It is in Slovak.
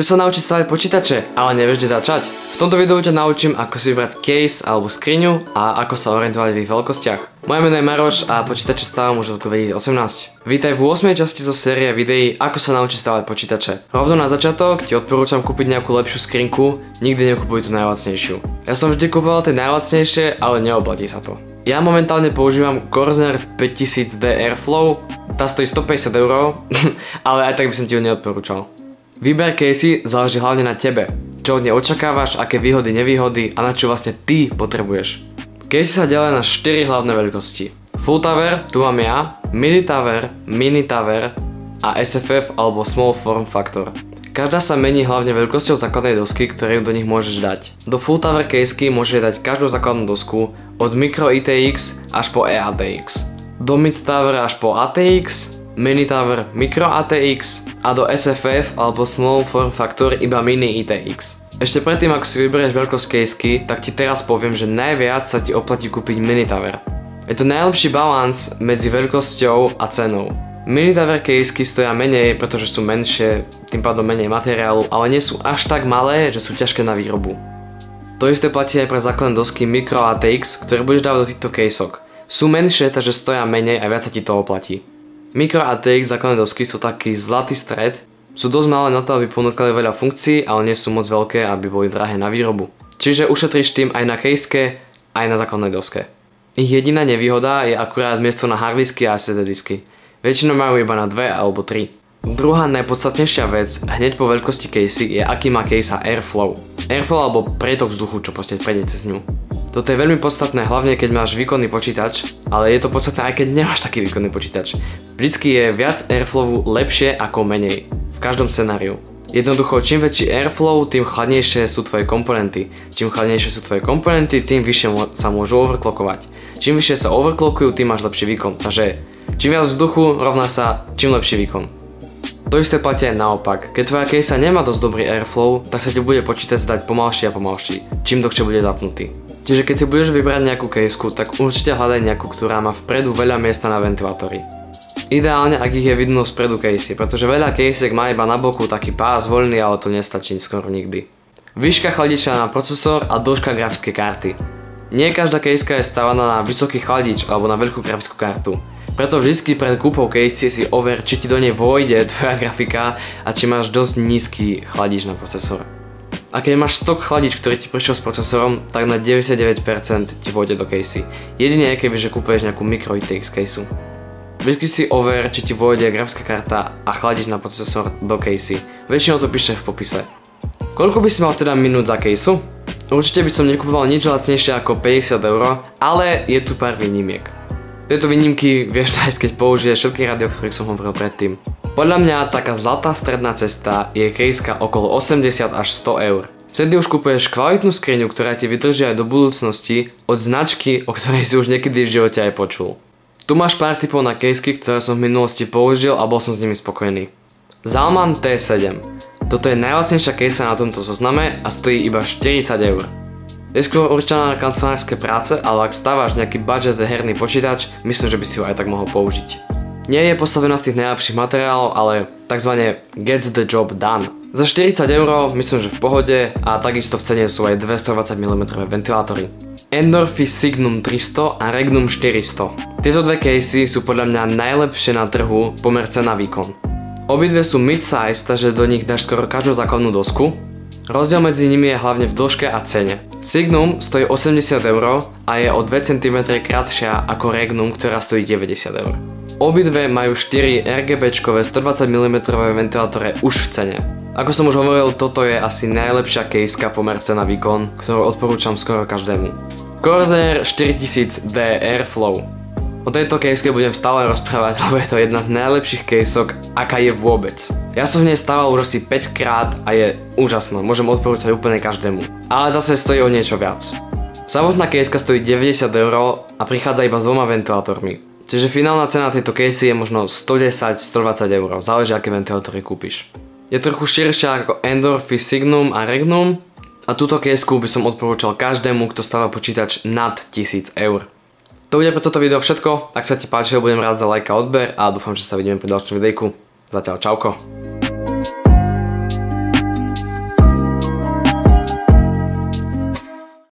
Chceš sa naučiť stavať počítače, ale nevieš kde začať? V tomto videu ťa naučím, ako si vybrať case alebo skriňu a ako sa orientovať v ich veľkostiach. Moje meno je Maroš a počítače stávam už od roku 2018. Vítaj v 8. časti zo série videí, ako sa naučiť stavať počítače. Rovno na začiatok ti odporúčam kúpiť nejakú lepšiu skrinku, nikdy nekupuj tú najlacnejšiu. Ja som vždy kupoval tie najlacnejšie, ale neoplatí sa to. Ja momentálne používam Corsair 5000D Airflow, tá stojí 150 €, ale aj tak by som ti ju neodporúčal. Výber casey záleží hlavne na tebe, čo od nej očakávaš, aké výhody, nevýhody a na čo vlastne ty potrebuješ. Casey sa delia na 4 hlavné veľkosti. Full tower, tu mám ja, mini tower, mini tower a SFF alebo small form factor. Každá sa mení hlavne veľkosťou základnej dosky, ktoré do nich môžeš dať. Do full tower casey môžeš dať každú základnú dosku od micro ITX až po EATX. Do mid tower až po ATX, mini tower micro ATX a do SFF alebo small form factor iba mini ITX. Ešte predtým, ako si vyberieš veľkosť casey, tak ti teraz poviem, že najviac sa ti oplatí kúpiť mini tower. Je to najlepší balans medzi veľkosťou a cenou. Mini tower casey stoja menej, pretože sú menšie, tým pádom menej materiálu, ale nie sú až tak malé, že sú ťažké na výrobu. To isté platí aj pre základné dosky micro ATX, ktoré budeš dávať do týchto casok. Sú menšie, takže stoja menej a viac sa ti to oplatí. Micro ATX základné dosky sú taký zlatý stred, sú dosť malé na to, aby ponúkali veľa funkcií, ale nie sú moc veľké, aby boli drahé na výrobu. Čiže ušetríš tým aj na caseke, aj na základnej doske. Ich jediná nevýhoda je akurát miesto na hardisky a SSD disky. Väčšinou majú iba na 2 alebo 3. Druhá najpodstatnejšia vec hneď po veľkosti casey je, aký má case Airflow. Airflow alebo pretok vzduchu, čo proste prejde cez ňu. Toto je veľmi podstatné, hlavne keď máš výkonný počítač, ale je to podstatné aj keď nemáš taký výkonný počítač. Vždycky je viac airflowu lepšie ako menej, v každom scenáriu. Jednoducho, čím väčší airflow, tým chladnejšie sú tvoje komponenty. Čím chladnejšie sú tvoje komponenty, tým vyššie sa môžu overclockovať. Čím vyššie sa overclockujú, tým máš lepší výkon. Takže čím viac vzduchu rovná sa čím lepší výkon. To isté platí aj naopak. Keď tvoja case nemá dosť dobrý airflow, tak sa ti bude počítač zdať pomalší a pomalší, čím dlhšie bude zapnutý. Čiže keď si budeš vybrať nejakú caseku, tak určite hľadaj nejakú, ktorá má vpredu veľa miesta na ventilátory. Ideálne, ak ich je vidno spredu casey, pretože veľa casek má iba na boku taký pás voľný, ale to nestačí skoro nikdy. Výška chladiča na procesor a dĺžka grafickej karty. Nie každá caseka je stavaná na vysoký chladič alebo na veľkú grafickú kartu. Preto vždy pred kúpou casey si over, či ti do nej vojde tvoja grafika a či máš dosť nízky chladič na procesor. A keď máš stok chladič, ktorý ti prišiel s procesorom, tak na 99% ti vôjde do casey. Jedine kebyže kúpeš nejakú micro ITX caseu. Vždy si over, či ti vôjde grafická karta a chladič na procesor do casey. Väčšinou to píše v popise. Koľko by si mal teda minút za caseu? Určite by som nekupoval nič lacnejšie ako 50 €, ale je tu pár výnimiek. Tieto výnimky vieš nájsť, keď použiješ všetky rady, o ktorých som hovoril predtým. Podľa mňa taká zlatá stredná cesta je caseka okolo 80 až 100 €. Vtedy už kupuješ kvalitnú skriňu, ktorá ti vydrží aj do budúcnosti od značky, o ktorej si už niekedy v živote aj počul. Tu máš pár tipov na casey, ktoré som v minulosti použil a bol som s nimi spokojný. Zalman T7. Toto je najlacnejšia case na tomto zozname a stojí iba 40 €. Je skôr určená na kancelárske práce, ale ak stávaš nejaký budget herný počítač, myslím, že by si ho aj tak mohol použiť. Nie je postavená z tých najlepších materiálov, ale tzv. Gets the job done. Za 40 € myslím, že v pohode a takisto v cene sú aj 220 mm ventilátory. Endorphy Signum 300 a Regnum 400. Tieto dve casey sú podľa mňa najlepšie na trhu pomer cena výkon. Obidve sú mid-size, takže do nich dáš skoro každú základnú dosku. Rozdiel medzi nimi je hlavne v dĺžke a cene. Signum stojí 80 € a je o 2 cm kratšia ako Regnum, ktorá stojí 90 €. Obidve majú 4 RGBčkové 120 mm ventilátore už v cene. Ako som už hovoril, toto je asi najlepšia caseka pomer cena výkon, ktorú odporúčam skoro každému. Corsair 4000D Airflow. O tejto caseke budem stále rozprávať, lebo je to jedna z najlepších casok, aká je vôbec. Ja som v nej stával už asi 5 krát a je úžasná, môžem odporúčať úplne každému. Ale zase stojí o niečo viac. Samotná caseka stojí 90 € a prichádza iba s 2 ventilátormi. Čiže finálna cena tejto casey je možno 110-120 €, záleží aké ventilátory kúpiš. Je trochu širšia ako Endorphy Signum a Regnum a túto caseku by som odporúčal každému, kto stáva počítač nad 1000 €. To bude pre toto video všetko, ak sa ti páčilo, budem rád za like a odber a dúfam, že sa vidíme pri ďalšom videjku. Zatiaľ čauko.